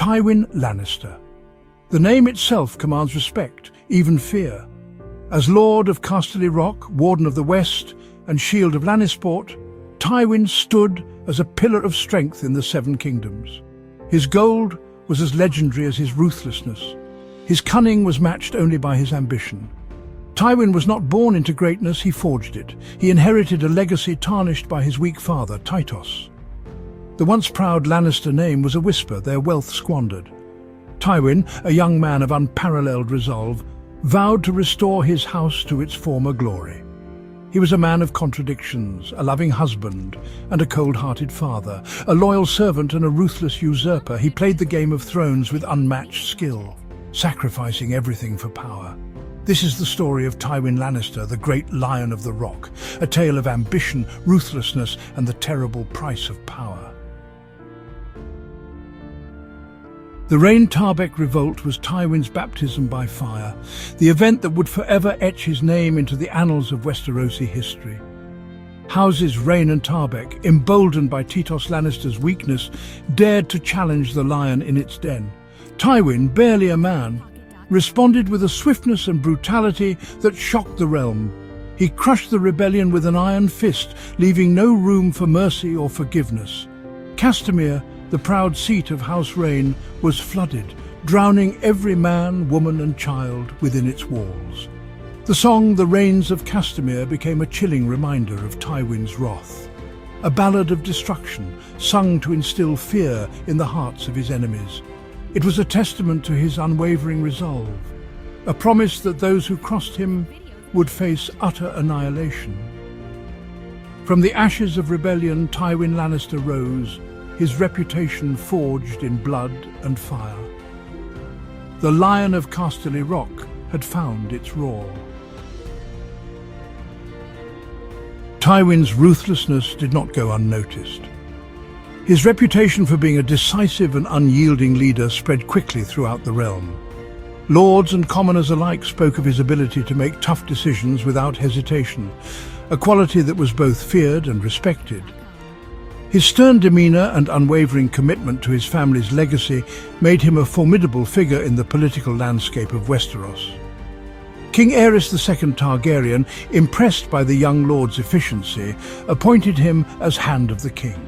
Tywin Lannister. The name itself commands respect, even fear. As Lord of Casterly Rock, Warden of the West, and Shield of Lannisport, Tywin stood as a pillar of strength in the Seven Kingdoms. His gold was as legendary as his ruthlessness. His cunning was matched only by his ambition. Tywin was not born into greatness, he forged it. He inherited a legacy tarnished by his weak father, Tytos. The once proud Lannister name was a whisper, their wealth squandered. Tywin, a young man of unparalleled resolve, vowed to restore his house to its former glory. He was a man of contradictions, a loving husband and a cold-hearted father, a loyal servant and a ruthless usurper. He played the Game of Thrones with unmatched skill, sacrificing everything for power. This is the story of Tywin Lannister, the great Lion of the Rock, a tale of ambition, ruthlessness, and the terrible price of power. The Reyne-Tarbeck revolt was Tywin's baptism by fire, the event that would forever etch his name into the annals of Westerosi history. Houses Reyne and Tarbeck, emboldened by Tytos Lannister's weakness, dared to challenge the lion in its den. Tywin, barely a man, responded with a swiftness and brutality that shocked the realm. He crushed the rebellion with an iron fist, leaving no room for mercy or forgiveness. Castamere, the proud seat of House Reyne, was flooded, drowning every man, woman and child within its walls. The song The Rains of Castamere became a chilling reminder of Tywin's wrath. A ballad of destruction, sung to instill fear in the hearts of his enemies. It was a testament to his unwavering resolve, a promise that those who crossed him would face utter annihilation. From the ashes of rebellion, Tywin Lannister rose, his reputation forged in blood and fire. The Lion of Casterly Rock had found its roar. Tywin's ruthlessness did not go unnoticed. His reputation for being a decisive and unyielding leader spread quickly throughout the realm. Lords and commoners alike spoke of his ability to make tough decisions without hesitation, a quality that was both feared and respected. His stern demeanor and unwavering commitment to his family's legacy made him a formidable figure in the political landscape of Westeros. King Aerys II Targaryen, impressed by the young lord's efficiency, appointed him as Hand of the King.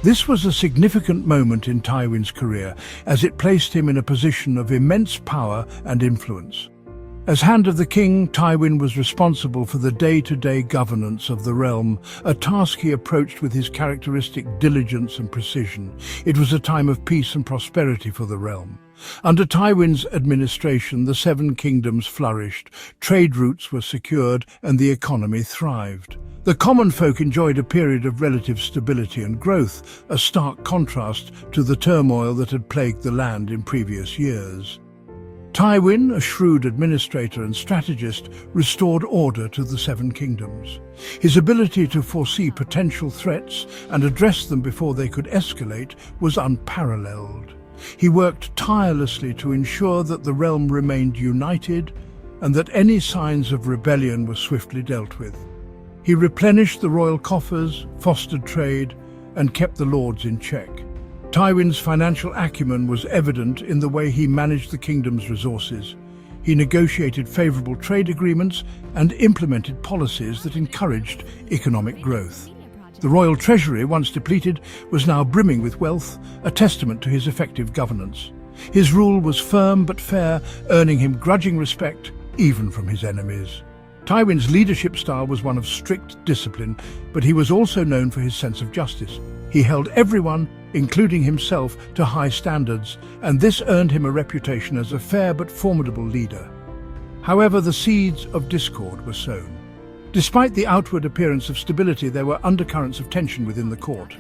This was a significant moment in Tywin's career, as it placed him in a position of immense power and influence. As Hand of the King, Tywin was responsible for the day-to-day governance of the realm, a task he approached with his characteristic diligence and precision. It was a time of peace and prosperity for the realm. Under Tywin's administration, the Seven Kingdoms flourished, trade routes were secured, and the economy thrived. The common folk enjoyed a period of relative stability and growth, a stark contrast to the turmoil that had plagued the land in previous years. Tywin, a shrewd administrator and strategist, restored order to the Seven Kingdoms. His ability to foresee potential threats and address them before they could escalate was unparalleled. He worked tirelessly to ensure that the realm remained united and that any signs of rebellion were swiftly dealt with. He replenished the royal coffers, fostered trade, and kept the lords in check. Tywin's financial acumen was evident in the way he managed the kingdom's resources. He negotiated favorable trade agreements and implemented policies that encouraged economic growth. The royal treasury, once depleted, was now brimming with wealth, a testament to his effective governance. His rule was firm but fair, earning him grudging respect, even from his enemies. Tywin's leadership style was one of strict discipline, but he was also known for his sense of justice. He held everyone, including himself, to high standards, and this earned him a reputation as a fair but formidable leader. However, the seeds of discord were sown. Despite the outward appearance of stability, there were undercurrents of tension within the court.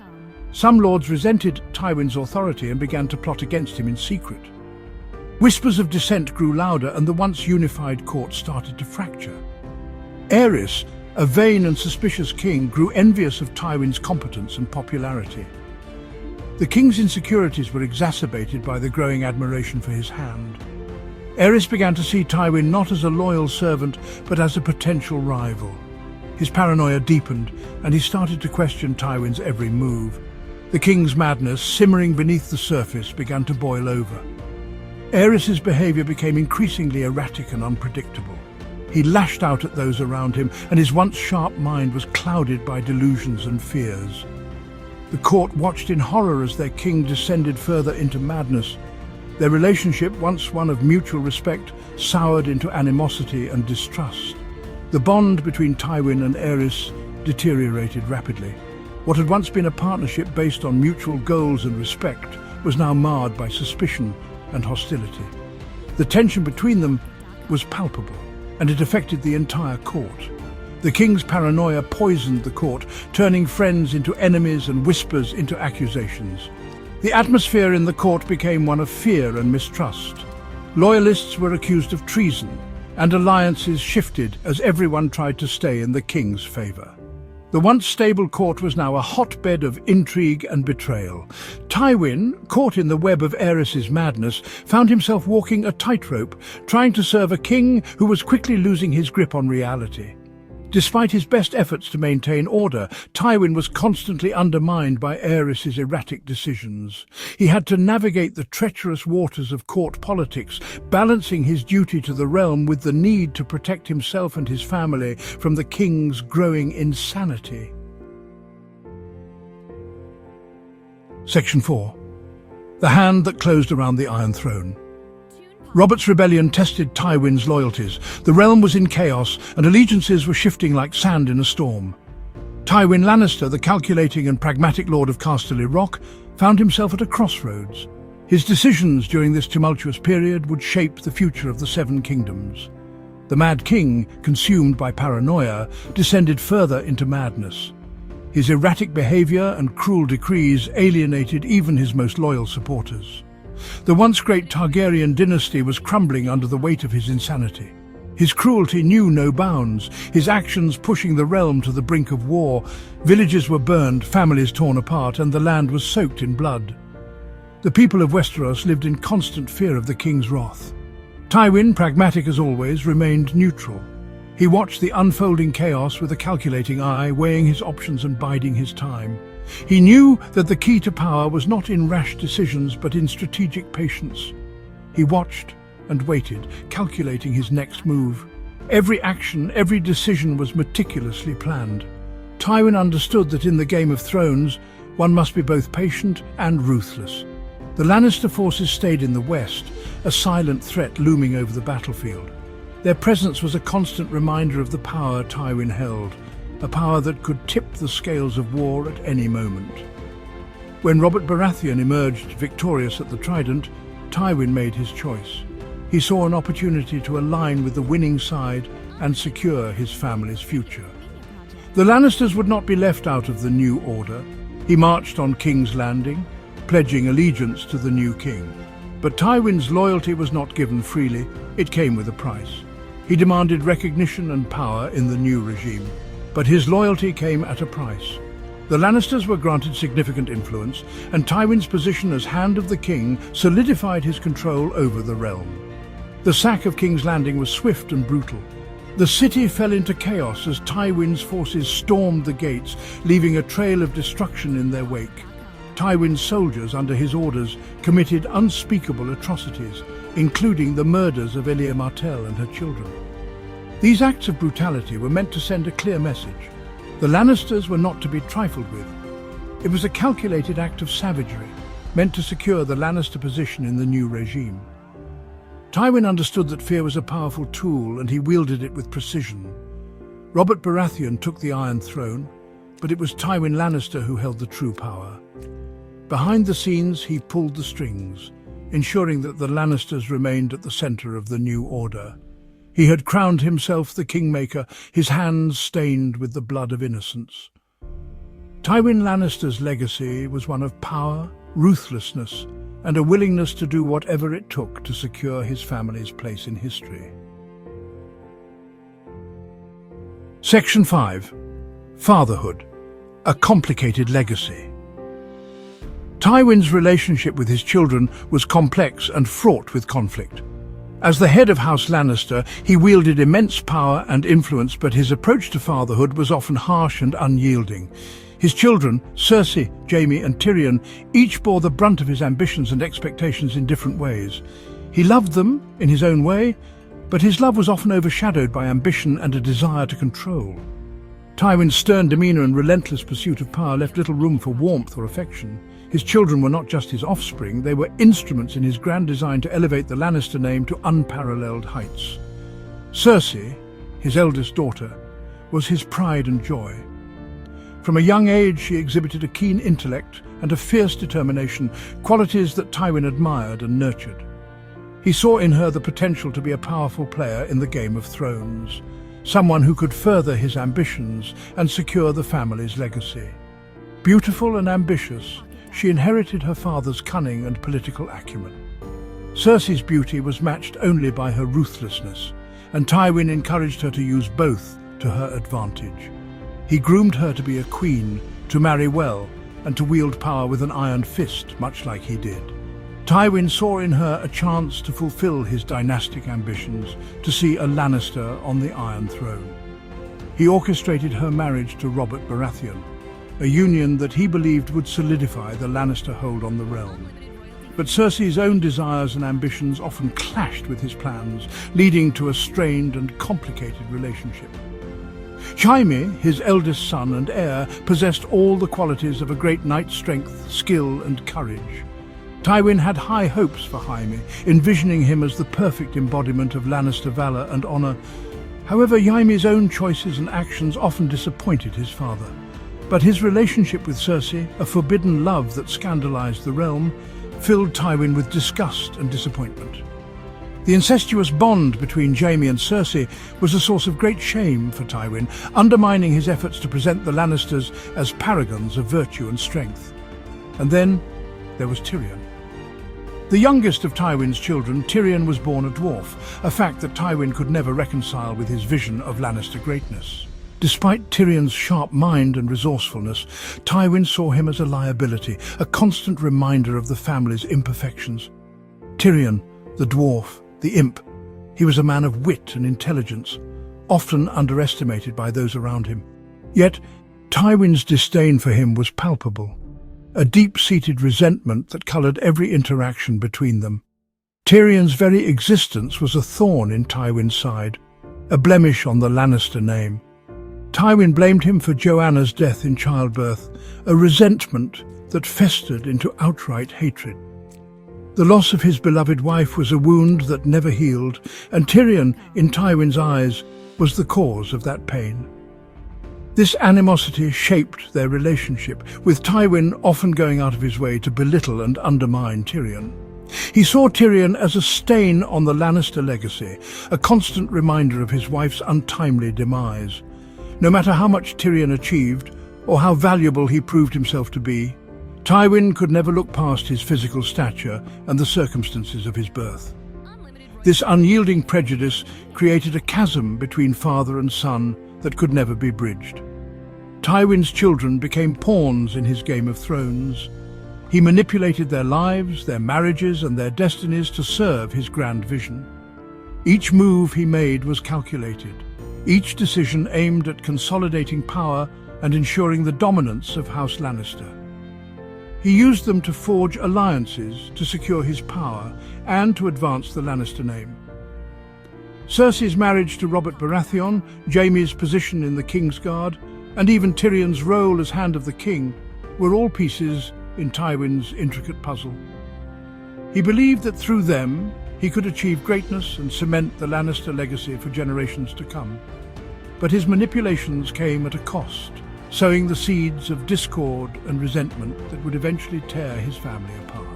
Some lords resented Tywin's authority and began to plot against him in secret. Whispers of dissent grew louder, and the once unified court started to fracture. Aerys, a vain and suspicious king, grew envious of Tywin's competence and popularity. The king's insecurities were exacerbated by the growing admiration for his hand. Aerys began to see Tywin not as a loyal servant, but as a potential rival. His paranoia deepened, and he started to question Tywin's every move. The king's madness, simmering beneath the surface, began to boil over. Aerys's behavior became increasingly erratic and unpredictable. He lashed out at those around him, and his once sharp mind was clouded by delusions and fears. The court watched in horror as their king descended further into madness. Their relationship, once one of mutual respect, soured into animosity and distrust. The bond between Tywin and Aerys deteriorated rapidly. What had once been a partnership based on mutual goals and respect was now marred by suspicion and hostility. The tension between them was palpable, and it affected the entire court. The king's paranoia poisoned the court, turning friends into enemies and whispers into accusations. The atmosphere in the court became one of fear and mistrust. Loyalists were accused of treason, and alliances shifted as everyone tried to stay in the king's favor. The once stable court was now a hotbed of intrigue and betrayal. Tywin, caught in the web of Aerys's madness, found himself walking a tightrope, trying to serve a king who was quickly losing his grip on reality. Despite his best efforts to maintain order, Tywin was constantly undermined by Aerys's erratic decisions. He had to navigate the treacherous waters of court politics, balancing his duty to the realm with the need to protect himself and his family from the king's growing insanity. Section 4. The hand that closed around the Iron Throne. Robert's rebellion tested Tywin's loyalties. The realm was in chaos, and allegiances were shifting like sand in a storm. Tywin Lannister, the calculating and pragmatic lord of Casterly Rock, found himself at a crossroads. His decisions during this tumultuous period would shape the future of the Seven Kingdoms. The Mad King, consumed by paranoia, descended further into madness. His erratic behavior and cruel decrees alienated even his most loyal supporters. The once great Targaryen dynasty was crumbling under the weight of his insanity. His cruelty knew no bounds, his actions pushing the realm to the brink of war. Villages were burned, families torn apart, and the land was soaked in blood. The people of Westeros lived in constant fear of the king's wrath. Tywin, pragmatic as always, remained neutral. He watched the unfolding chaos with a calculating eye, weighing his options and biding his time. He knew that the key to power was not in rash decisions but in strategic patience. He watched and waited, calculating his next move. Every action, every decision was meticulously planned. Tywin understood that in the Game of Thrones, one must be both patient and ruthless. The Lannister forces stayed in the west, a silent threat looming over the battlefield. Their presence was a constant reminder of the power Tywin held, a power that could tip the scales of war at any moment. When Robert Baratheon emerged victorious at the Trident, Tywin made his choice. He saw an opportunity to align with the winning side and secure his family's future. The Lannisters would not be left out of the new order. He marched on King's Landing, pledging allegiance to the new king. But Tywin's loyalty was not given freely, it came with a price. He demanded recognition and power in the new regime. But his loyalty came at a price. The Lannisters were granted significant influence, and Tywin's position as Hand of the King solidified his control over the realm. The sack of King's Landing was swift and brutal. The city fell into chaos as Tywin's forces stormed the gates, leaving a trail of destruction in their wake. Tywin's soldiers, under his orders, committed unspeakable atrocities, including the murders of Elia Martell and her children. These acts of brutality were meant to send a clear message. The Lannisters were not to be trifled with. It was a calculated act of savagery, meant to secure the Lannister position in the new regime. Tywin understood that fear was a powerful tool, and he wielded it with precision. Robert Baratheon took the Iron Throne, but it was Tywin Lannister who held the true power. Behind the scenes, he pulled the strings, ensuring that the Lannisters remained at the center of the new order. He had crowned himself the Kingmaker, his hands stained with the blood of innocence. Tywin Lannister's legacy was one of power, ruthlessness, and a willingness to do whatever it took to secure his family's place in history. Section 5. Fatherhood, a complicated legacy. Tywin's relationship with his children was complex and fraught with conflict. As the head of House Lannister, he wielded immense power and influence, but his approach to fatherhood was often harsh and unyielding. His children, Cersei, Jaime and Tyrion, each bore the brunt of his ambitions and expectations in different ways. He loved them in his own way, but his love was often overshadowed by ambition and a desire to control. Tywin's stern demeanour and relentless pursuit of power left little room for warmth or affection. His children were not just his offspring, they were instruments in his grand design to elevate the Lannister name to unparalleled heights. Cersei, his eldest daughter, was his pride and joy. From a young age she exhibited a keen intellect and a fierce determination, qualities that Tywin admired and nurtured. He saw in her the potential to be a powerful player in the Game of Thrones, someone who could further his ambitions and secure the family's legacy. Beautiful and ambitious, she inherited her father's cunning and political acumen. Cersei's beauty was matched only by her ruthlessness, and Tywin encouraged her to use both to her advantage. He groomed her to be a queen, to marry well, and to wield power with an iron fist, much like he did. Tywin saw in her a chance to fulfill his dynastic ambitions, to see a Lannister on the Iron Throne. He orchestrated her marriage to Robert Baratheon, a union that he believed would solidify the Lannister hold on the realm. But Cersei's own desires and ambitions often clashed with his plans, leading to a strained and complicated relationship. Jaime, his eldest son and heir, possessed all the qualities of a great knight's strength, skill and courage. Tywin had high hopes for Jaime, envisioning him as the perfect embodiment of Lannister valor and honor. However, Jaime's own choices and actions often disappointed his father. But his relationship with Cersei, a forbidden love that scandalized the realm, filled Tywin with disgust and disappointment. The incestuous bond between Jaime and Cersei was a source of great shame for Tywin, undermining his efforts to present the Lannisters as paragons of virtue and strength. And then there was Tyrion. The youngest of Tywin's children, Tyrion was born a dwarf, a fact that Tywin could never reconcile with his vision of Lannister greatness. Despite Tyrion's sharp mind and resourcefulness, Tywin saw him as a liability, a constant reminder of the family's imperfections. Tyrion, the dwarf, the imp, he was a man of wit and intelligence, often underestimated by those around him. Yet, Tywin's disdain for him was palpable, a deep-seated resentment that coloured every interaction between them. Tyrion's very existence was a thorn in Tywin's side, a blemish on the Lannister name. Tywin blamed him for Joanna's death in childbirth, a resentment that festered into outright hatred. The loss of his beloved wife was a wound that never healed, and Tyrion, in Tywin's eyes, was the cause of that pain. This animosity shaped their relationship, with Tywin often going out of his way to belittle and undermine Tyrion. He saw Tyrion as a stain on the Lannister legacy, a constant reminder of his wife's untimely demise. No matter how much Tyrion achieved, or how valuable he proved himself to be, Tywin could never look past his physical stature and the circumstances of his birth. This unyielding prejudice created a chasm between father and son that could never be bridged. Tywin's children became pawns in his Game of Thrones. He manipulated their lives, their marriages, and their destinies to serve his grand vision. Each move he made was calculated, each decision aimed at consolidating power and ensuring the dominance of House Lannister. He used them to forge alliances to secure his power and to advance the Lannister name. Cersei's marriage to Robert Baratheon, Jaime's position in the Kingsguard, and even Tyrion's role as Hand of the King were all pieces in Tywin's intricate puzzle. He believed that through them he could achieve greatness and cement the Lannister legacy for generations to come. But his manipulations came at a cost, sowing the seeds of discord and resentment that would eventually tear his family apart.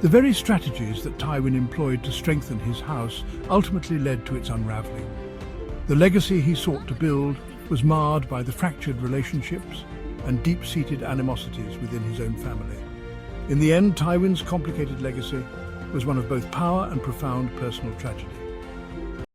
The very strategies that Tywin employed to strengthen his house ultimately led to its unraveling. The legacy he sought to build was marred by the fractured relationships and deep-seated animosities within his own family. In the end, Tywin's complicated legacy was one of both power and profound personal tragedy.